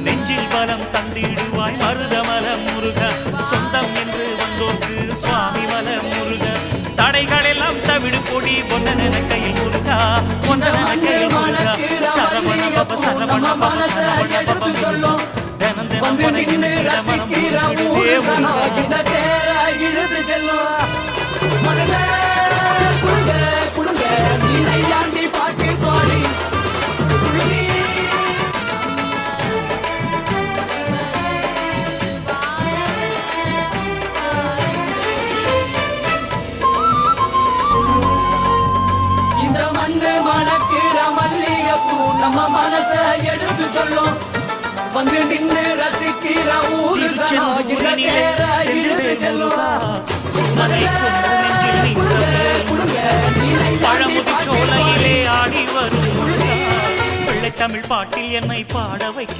நெஞ்சில் பலம் தந்திடுவாய் மருதமல முருக சொந்தம் என்று வந்தோர்க்கு சுவாமி மல முருக தடைகள் எல்லாம் தவிடு பொடி பொன்னன கையில் முருகா பொன்னன கையில் முருகா சரவண பப சரவண பப சரவண பப தினம் தினம் படைகிற மனம் நம்ம மனச எடுத்து சொல்லும் வந்து நின்று ரசிக்கிற ஊரு பழமுதி சோலையிலே ஆடி வரும் பிள்ளை தமிழ் பாட்டில் என்னை பாட வைக்கும்